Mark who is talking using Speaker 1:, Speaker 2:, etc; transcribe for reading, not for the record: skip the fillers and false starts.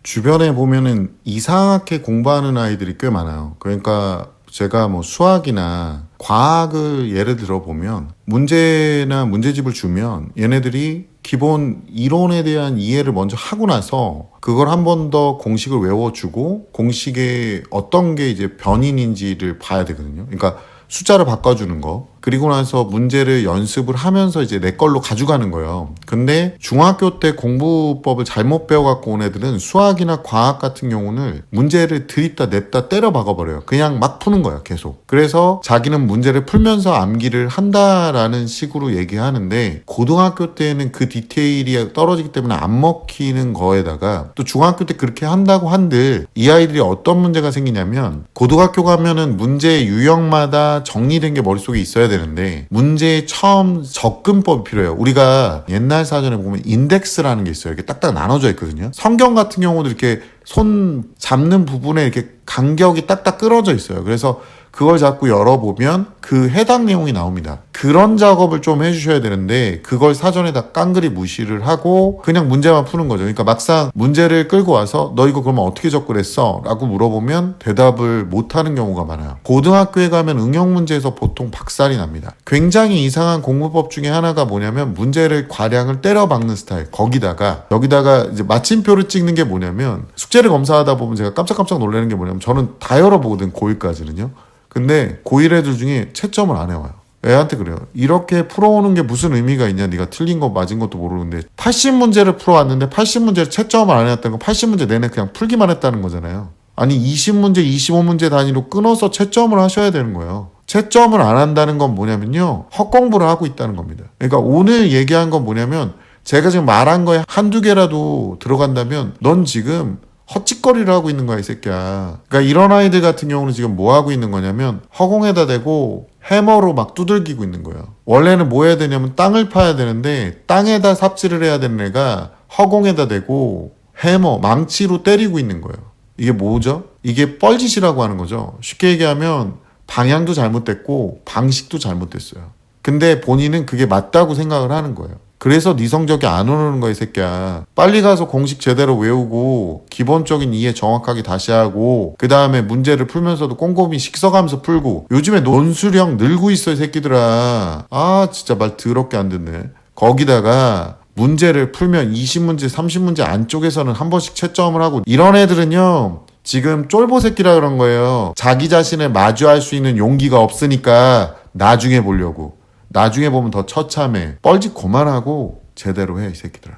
Speaker 1: 주변에 보면은 이상하게 공부하는 아이들이 꽤 많아요. 그러니까 제가 뭐 수학이나 과학을 예를 들어 보면 문제나 문제집을 주면 얘네들이 기본 이론에 대한 이해를 먼저 하고 나서 그걸 한 번 더 공식을 외워주고 공식의 어떤 게 이제 변인인지를 봐야 되거든요. 그러니까 숫자를 바꿔주는 거. 그리고 나서 문제를 연습을 하면서 이제 내 걸로 가져가는 거예요. 근데 중학교 때 공부법을 잘못 배워갖고 온 애들은 수학이나 과학 같은 경우는 문제를 들이다 냅다 때려 박아버려요. 그냥 막 푸는 거야, 계속. 그래서 자기는 문제를 풀면서 암기를 한다라는 식으로 얘기하는데 고등학교 때는 그 디테일이 떨어지기 때문에 안 먹히는 거에다가 또 중학교 때 그렇게 한다고 한들 이 아이들이 어떤 문제가 생기냐면 고등학교 가면은 문제 유형마다 정리된 게 머릿속에 있어야 되는데 문제의 처음 접근법이 필요해요. 우리가 옛날 사전에 보면 인덱스라는 게 있어요. 이렇게 딱딱 나눠져 있거든요. 성경 같은 경우도 이렇게 손 잡는 부분에 이렇게 간격이 딱딱 끌어져 있어요. 그래서 그걸 자꾸 열어보면 그 해당 내용이 나옵니다. 그런 작업을 좀 해주셔야 되는데 그걸 사전에다 깡그리 무시를 하고 그냥 문제만 푸는 거죠. 그러니까 막상 문제를 끌고 와서 너 이거 그러면 어떻게 접근했어? 라고 물어보면 대답을 못하는 경우가 많아요. 고등학교에 가면 응용 문제에서 보통 박살이 납니다. 굉장히 이상한 공부법 중에 하나가 뭐냐면 문제를 과량을 때려 박는 스타일. 거기다가 여기다가 이제 마침표를 찍는 게 뭐냐면 숙제를 검사하다 보면 제가 깜짝깜짝 놀라는 게 뭐냐면 저는 다 열어보거든, 고1까지는요. 근데 고1 애들 중에 채점을 안 해와요. 애한테 그래요. 이렇게 풀어오는 게 무슨 의미가 있냐. 네가 틀린 거 맞은 것도 모르는데 80문제를 풀어왔는데 80문제를 채점을 안 해왔다는 건 80문제 내내 그냥 풀기만 했다는 거잖아요. 아니 20문제, 25문제 단위로 끊어서 채점을 하셔야 되는 거예요. 채점을 안 한다는 건 뭐냐면요. 헛공부를 하고 있다는 겁니다. 그러니까 오늘 얘기한 건 뭐냐면 제가 지금 말한 거에 한두 개라도 들어간다면 넌 지금 헛짓거리를 하고 있는 거야, 이 새끼야. 그러니까 이런 아이들 같은 경우는 지금 뭐 하고 있는 거냐면 허공에다 대고 해머로 막 두들기고 있는 거예요. 원래는 뭐 해야 되냐면 땅을 파야 되는데 땅에다 삽질을 해야 되는 애가 허공에다 대고 해머, 망치로 때리고 있는 거예요. 이게 뭐죠? 이게 뻘짓이라고 하는 거죠. 쉽게 얘기하면 방향도 잘못됐고 방식도 잘못됐어요. 근데 본인은 그게 맞다고 생각을 하는 거예요. 그래서 네 성적이 안 오르는 거야, 이 새끼야. 빨리 가서 공식 제대로 외우고 기본적인 이해 정확하게 다시 하고 그 다음에 문제를 풀면서도 꼼꼼히 식서가면서 풀고. 요즘에 논술형 늘고 있어, 이 새끼들아. 아 진짜 말 더럽게 안 듣네. 거기다가 문제를 풀면 20문제 30문제 안쪽에서는 한 번씩 채점을 하고. 이런 애들은요 지금 쫄보 새끼라 그런 거예요. 자기 자신을 마주할 수 있는 용기가 없으니까 나중에 보려고. 나중에 보면 더 처참해. 뻘짓 그만하고 제대로 해, 이 새끼들아.